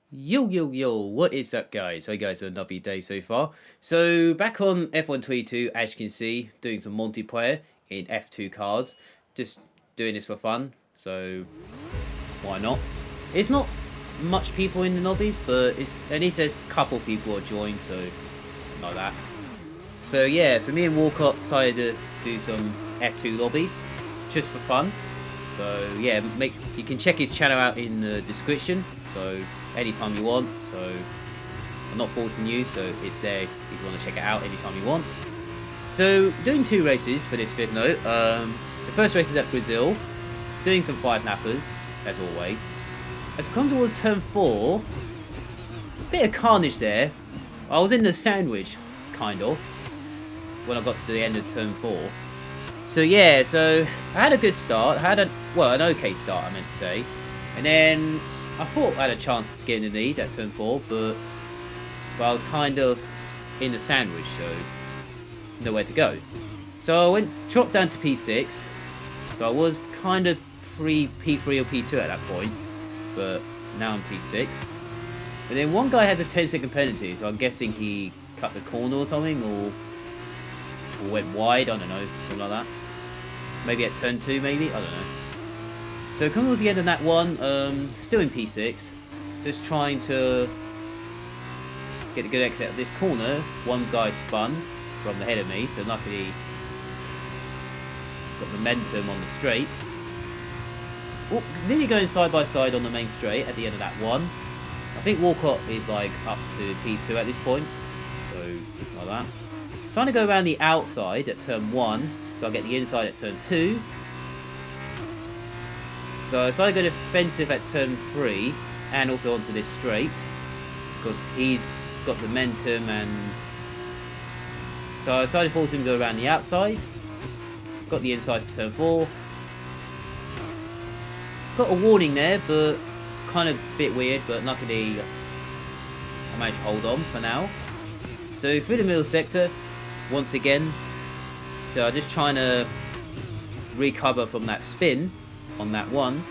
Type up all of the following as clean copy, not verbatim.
Yo, what is up, guys? Hope you guys had a lovely day so far. So, back on F122, as you can see, doing some multiplayer in F2 cars. Just doing this for fun, so why not? It's not much people in the lobbies, but it's at least there's a couple people are joined, so like that. So yeah, so me and Wollcott decided to do some F2 lobbies, just for fun. So yeah, you can check his channel out in the description. So anytime you want. So I'm not forcing you, so it's there if you want to check it out anytime you want. So doing two races for this fifth note. The first race is at Brazil, doing some 5-lappers as always. As we come towards turn 4, a bit of carnage there. I was in the sandwich, kind of, when I got to the end of turn 4. So yeah, so I had a good start. I had an okay start, I meant to say. And then I thought I had a chance to get in the lead at turn 4, but I was kind of in the sandwich, so nowhere to go. So I dropped down to P6. So I was kind of P3 or P2 at that point, but now I'm P6. And then one guy has a 10-second penalty, so I'm guessing he cut the corner or something, or went wide, I don't know, something like that. Maybe at turn 2, maybe? I don't know. So coming towards the end of that one, still in P6, just trying to get a good exit of this corner. One guy spun from the head of me, so luckily got momentum on the straight. Oh, nearly going side by side on the main straight at the end of that one. I think Wollcott is like up to P2 at this point, so like that. Trying to go around the outside at turn 1, so I'll get the inside at turn 2. So I decided to go defensive at turn 3 and also onto this straight because he's got momentum, and so I decided to force him to go around the outside. Got the inside for turn 4. Got a warning there, but kind of a bit weird, but luckily I managed to hold on for now. So through the middle sector once again. So I'm just trying to recover from that spin on that one.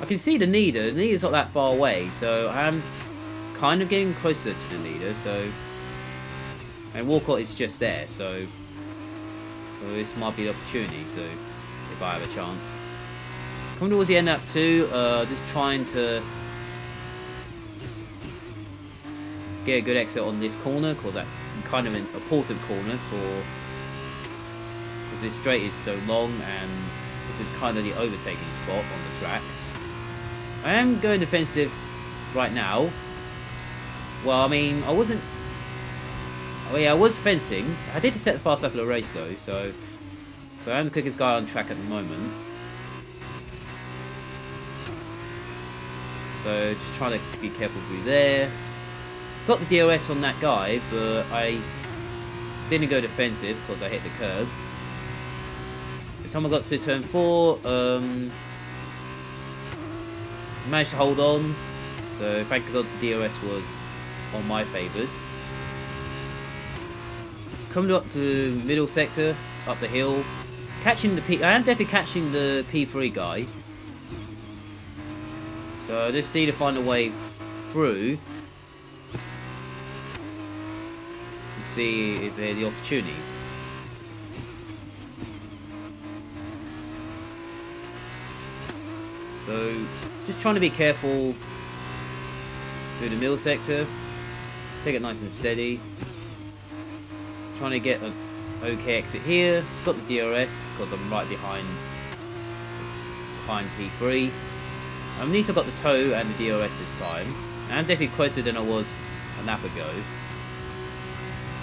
I can see the leader. The leader's not that far away, so I'm kind of getting closer to the leader. So, and Wollcott is just there, so this might be the opportunity. So if I have a chance, coming towards the end of lap 2, just trying to get a good exit on this corner, because that's kind of an important corner because this straight is so long, and this is kind of the overtaking spot on the track. I am going defensive right now. Well, I mean, I wasn't. Oh yeah, I was fencing. I did set the fast lap of the race though, so I am the quickest guy on track at the moment. So just trying to be careful through there. Got the DOS on that guy, but I didn't go defensive because I hit the curb. By the time I got to turn 4, managed to hold on. So thank God the DOS was on my favours. Coming up to middle sector, up the hill, catching the I am definitely catching the P3 guy. So I just need to find a way through. See if there are the opportunities. So just trying to be careful through the middle sector. Take it nice and steady. Trying to get an okay exit here. Got the DRS because I'm right behind P3. At least I got the toe and the DRS this time. And I'm definitely closer than I was a lap ago.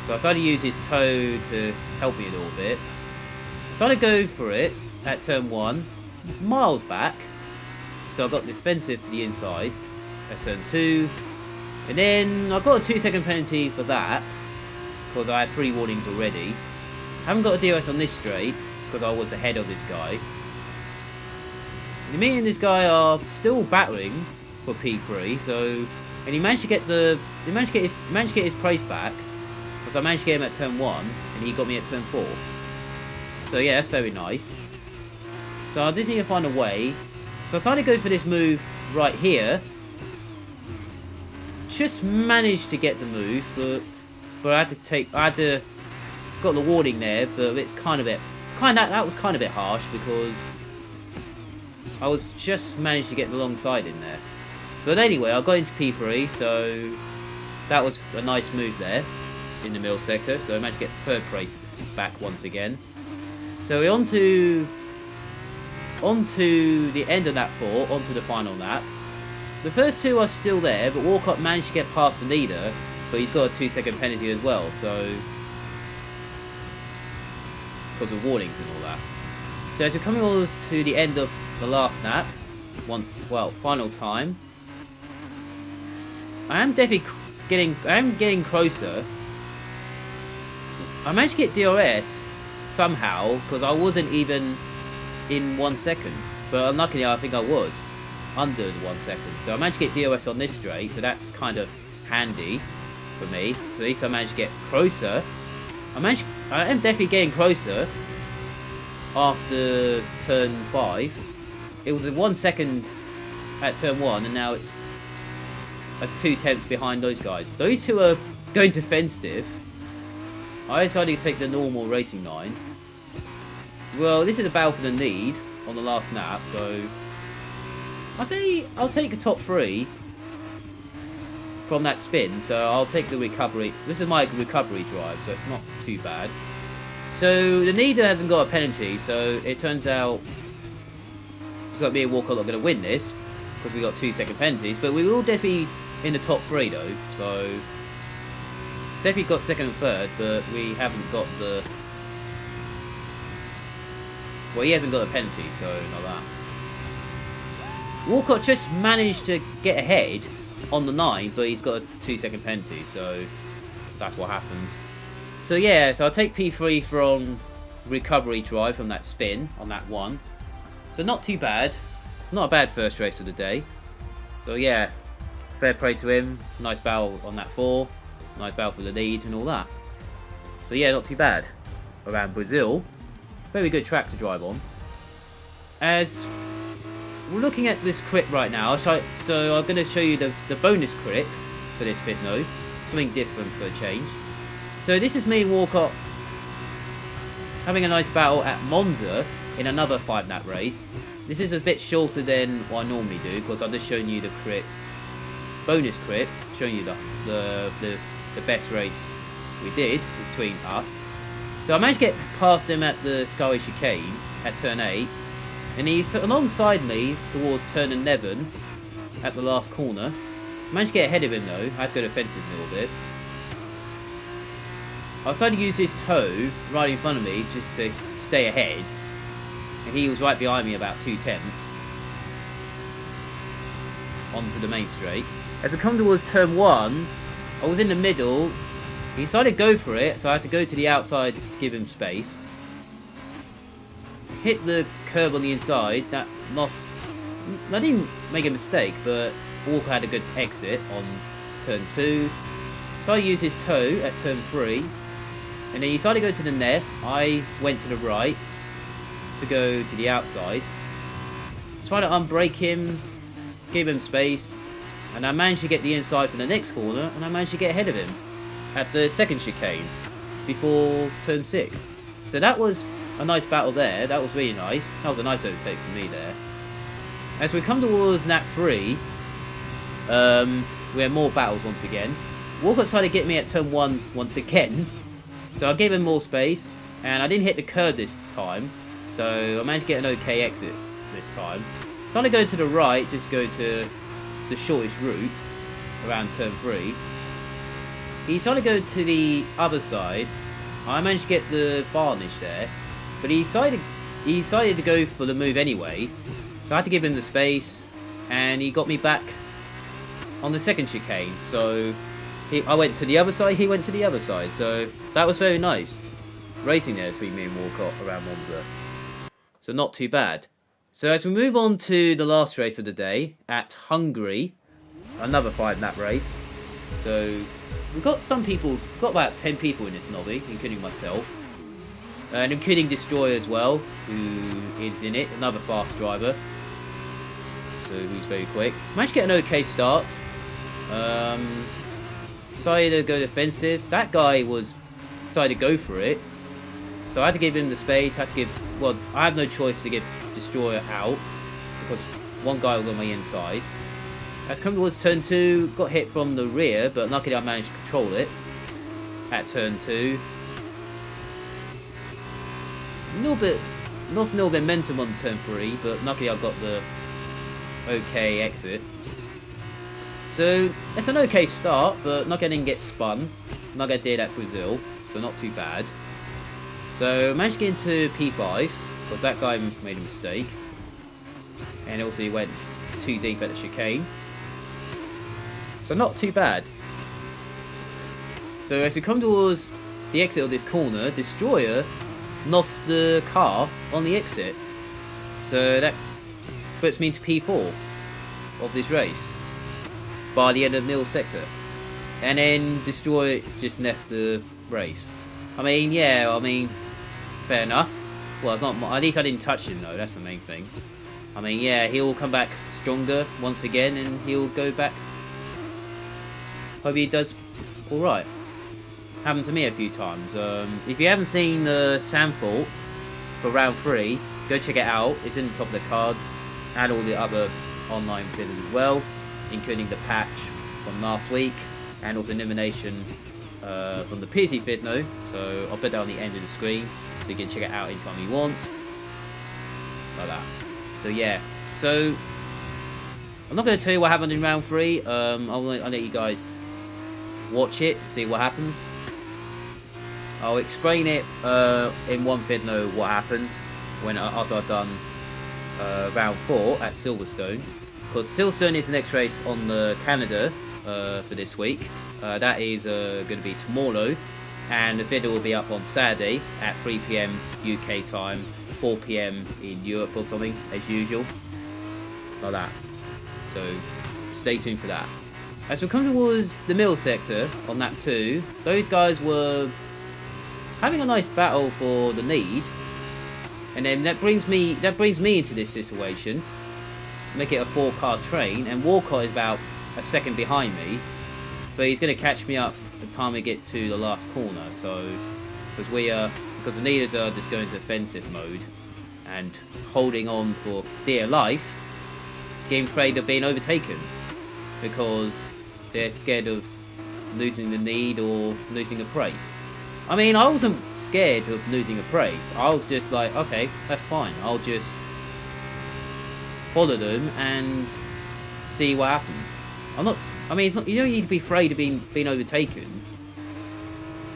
So I decided to use his toe to help me a little bit. I decided to go for it at turn 1, miles back. So I got defensive for the inside at turn 2. And then I got a 2-second penalty for that, because I had 3 warnings already. I haven't got a DOS on this straight, because I was ahead of this guy. And me and this guy are still battling for P3, so, and he managed to get his place back. Because I managed to get him at turn 1, and he got me at turn 4. So yeah, that's very nice. So I just need to find a way. So I decided to go for this move right here. just managed to get the move, but I had to got the warning there, but it's that was kind of a bit harsh because I was just managed to get the long side in there. But anyway, I got into P3, so that was a nice move there in the middle sector. So I managed to get third place back once again. So we're onto the end of that 4, onto the final lap. The first 2 are still there, but Wollcott managed to get past the leader, but he's got a 2-second penalty as well, so because of warnings and all that. So as we're coming almost to the end of the last lap, final time, I am getting closer. I managed to get DRS somehow because I wasn't even in 1 second, but unluckily I think I was under the 1 second. So I managed to get DRS on this straight, so that's kind of handy for me. So at least I managed to get closer. I am definitely getting closer after turn 5. It was a 1 second at turn 1, and now it's a 2 tenths behind those guys. Those who are going defensive, I decided to take the normal racing line. Well, this is a battle for the lead on the last lap, so I say I'll take a top 3 from that spin, so I'll take the recovery. This is my recovery drive, so it's not too bad. So the leader hasn't got a penalty, so it turns out it's like me and Wollcott are going to win this because we got 2-second penalties, but we will definitely in the top 3 though, so definitely got second and third, but we haven't got the. Well, he hasn't got a penalty, so not that. Wollcott just managed to get ahead on the 9, but he's got a 2-second penalty, so that's what happens. So yeah, so I'll take P3 from recovery drive from that spin on that 1. So not too bad. Not a bad first race of the day. So yeah, fair play to him. Nice battle on that 4. Nice battle for the lead and all that. So yeah, not too bad. Around Brazil. Very good track to drive on. As we're looking at this clip right now, so I'm going to show you the bonus clip for this video. Something different for a change. So this is me and Wollcott having a nice battle at Monza in another 5-lap race. This is a bit shorter than what I normally do because I'm just showing you the clip, bonus clip, showing you the best race we did between us. So I managed to get past him at the Scully chicane at turn 8, and he's alongside me towards turn 11 at the last corner. Managed to get ahead of him though. I had to go defensive a little bit. I decided to use his toe right in front of me just to stay ahead, and he was right behind me about 2 tenths onto the main straight. As we come towards turn 1, I was in the middle. He decided to go for it, so I had to go to the outside to give him space. Hit the curb on the inside. That lost. I didn't make a mistake, but Wollcott had a good exit on turn 2. So I used his toe at turn 3. And then he decided to go to the left. I went to the right to go to the outside. Tried to unbrake him, gave him space, and I managed to get the inside for the next corner, and I managed to get ahead of him at the second chicane before turn 6. So that was a nice battle there. That was really nice. That was a nice overtake for me there. As we come towards lap 3, we had more battles once again. Wollcott tried to get me at turn 1 once again. So I gave him more space, and I didn't hit the curb this time, so I managed to get an okay exit this time. So I go to the right, just go to the shortest route around turn 3. He decided to go to the other side. I managed to get the varnish there, but he decided to go for the move anyway. So I had to give him the space, and he got me back on the second chicane. So I went to the other side, he went to the other side. So that was very nice. Racing there between me and Wollcott around Monza. So not too bad. So as we move on to the last race of the day at Hungary, another 5-lap race. So we've got some people, got about 10 people in this lobby, including myself. And including Destroyer as well, who is in it, another fast driver. So who's very quick. Managed to get an okay start. Decided to go defensive. That guy decided to go for it. So I had to give him the space. Well, I have no choice to get Destroyer out because one guy was on my inside. As come towards turn 2, got hit from the rear, but luckily I managed to control it at turn 2. Lost a little bit of momentum on turn 3, but luckily I got the okay exit. So it's an okay start, but not getting get spun like I did at Brazil, so not too bad. So I managed to get into P5 because that guy made a mistake, and also he went too deep at the chicane. So not too bad. So as we come towards the exit of this corner, Destroyer lost the car on the exit. So that puts me into P4 of this race by the end of middle sector. And then Destroyer just left the race. I mean, yeah, fair enough. Well, it's not. At least I didn't touch him though, that's the main thing. I mean, yeah, he'll come back stronger once again and he'll go back. Hope he does alright. Happened to me a few times. If you haven't seen the Sandfault for round 3, go check it out. It's in the top of the cards and all the other online videos as well, including the patch from last week and also an elimination from the PC Vidno. So I'll put that on the end of the screen so you can check it out anytime you want. Like that. So yeah. So I'm not going to tell you what happened in round 3. I'll let you guys watch it, see what happens. I'll explain it in one Vidno what happened after I've done round 4 at Silverstone. Because Silverstone is the next race on the Canada for this week. That is going to be tomorrow, and the video will be up on Saturday at 3 PM UK time, 4 PM in Europe or something, as usual. Like that. So stay tuned for that. As we come towards the middle sector on lap 2, those guys were having a nice battle for the lead, and then that brings me into this situation. Make it a 4-car train, and Wollcott is about a second behind me, but he's going to catch me up the time we get to the last corner. So because the leaders are just going to defensive mode and holding on for dear life, getting afraid of being overtaken because they're scared of losing the lead or losing a race. I mean, I wasn't scared of losing a race. I was just like, okay, that's fine. I'll just follow them and see what happens. You don't need to be afraid of being overtaken.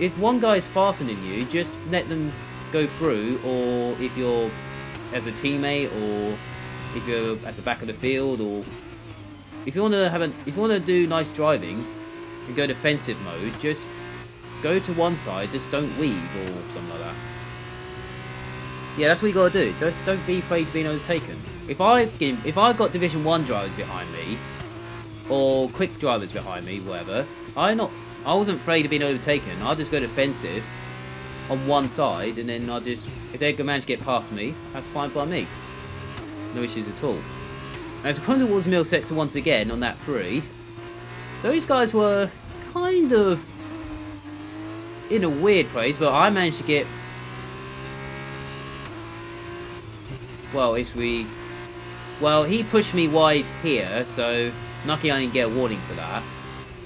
If one guy's faster than you, just let them go through, or if you're as a teammate, or if you're at the back of the field, or if you want to do nice driving and go defensive mode, just go to one side, just don't weave or something like that. Yeah, that's what you gotta do. Don't be afraid of being overtaken. If I got Division 1 drivers behind me, or quick drivers behind me, whatever, I wasn't afraid of being overtaken. I'll just go defensive on one side, and then if they can manage to get past me, that's fine by me. No issues at all. As we come towards middle sector once again on that 3, those guys were kind of in a weird place, but I managed to get. Well, he pushed me wide here, so lucky I didn't get a warning for that.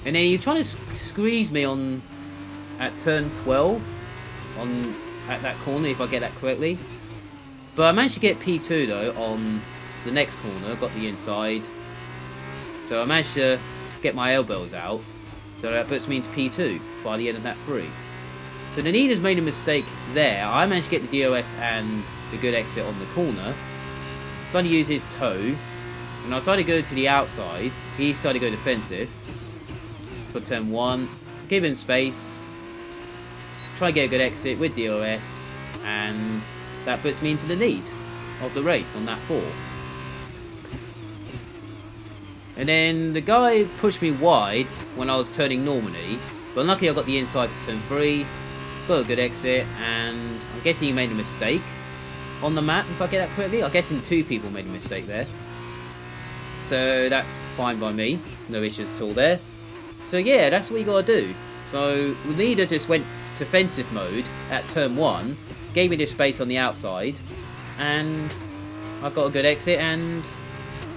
And then he's trying to squeeze me at turn 12 at that corner, if I get that correctly. But I managed to get P2 though on the next corner, got the inside. So I managed to get my elbows out, so that puts me into P2 by the end of that 3. So the leader's made a mistake there. I managed to get the DOS and the good exit on the corner. Started to use his toe, and I started to go to the outside. He started to go defensive for turn 1. Give him space. Try to get a good exit with DOS, and that puts me into the lead of the race on that 4. And then the guy pushed me wide when I was turning normally, but luckily I got the inside for turn 3, got a good exit, and I'm guessing he made a mistake on the map, if I get that correctly. I'm guessing 2 people made a mistake there. So that's fine by me, no issues at all there. So yeah, that's what you gotta do. So Leader just went defensive mode at turn 1, gave me this space on the outside, and I got a good exit and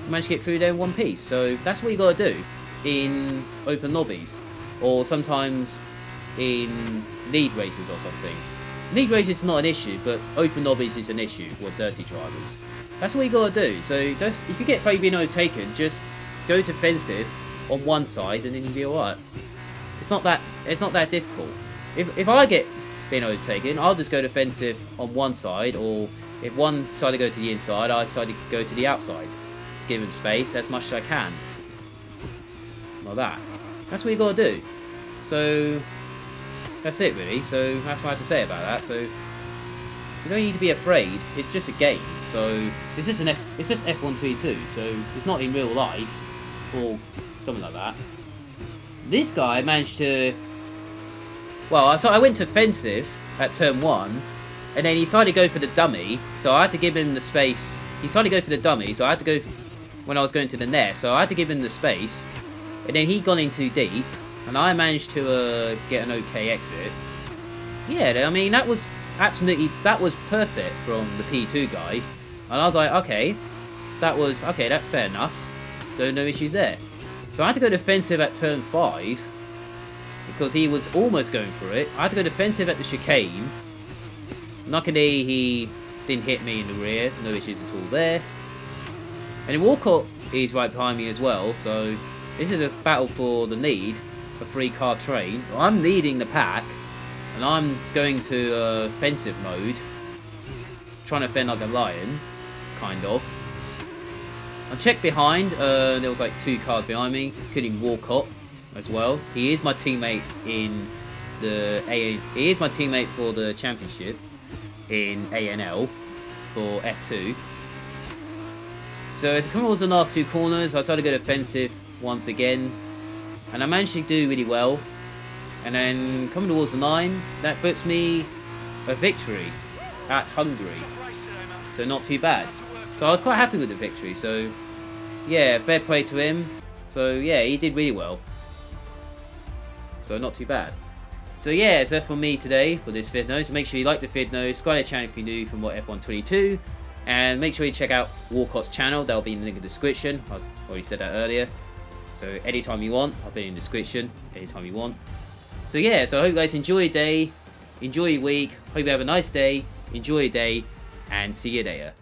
managed to get through there in one piece. So that's what you gotta do in open lobbies, or sometimes in lead races or something. Lead races is not an issue, but open lobbies is an issue with dirty drivers. That's what you gotta do. So just, if you get Fabian overtaken, just go defensive on one side and then you'll be alright. It's not that difficult. If I get being overtaken, I'll just go defensive on one side, or if one side to go to the inside, I decide to go to the outside to give him space as much as I can. Like that. That's what you gotta do. So that's it really. So that's what I have to say about that. So you don't need to be afraid. It's just a game. So it's just F122. So it's not in real life or something like that. This guy managed to. Well, so I went defensive at turn 1, and then he decided to go for the dummy. So I had to give him the space. He decided to go for the dummy, so I had to go when I was going to the net. So I had to give him the space, and then he got in too deep, and I managed to get an okay exit. Yeah, I mean that was perfect from the P2 guy, and I was like, okay, that's fair enough. So no issues there. So I had to go defensive at turn 5 because he was almost going for it. I had to go defensive at the chicane. Luckily, he didn't hit me in the rear. No issues at all there. And then Wollcott is right behind me as well. So this is a battle for the lead, a 3-car train. I'm leading the pack, and I'm going to offensive mode, trying to fend like a lion, kind of. I checked behind, there was like 2 cars behind me, including Wollcott as well. He is my teammate in the he is my teammate for the championship in ANL for F2. So as I come towards the last 2 corners, I started to go defensive once again, and I managed to do really well. And then coming towards the line, that puts me a victory at Hungary. So not too bad. So I was quite happy with the victory, so yeah, fair play to him. So yeah, he did really well. So not too bad. So yeah, so that's for me today for this vid. So make sure you like the vid, subscribe to the channel if you're new from F122, and make sure you check out Wollcott's channel. That'll be in the link in the description. I've already said that earlier. So anytime you want, I'll put it in the description, anytime you want. So yeah, so I hope you guys enjoy your day, enjoy your week, hope you have a nice day, enjoy your day, and see you later.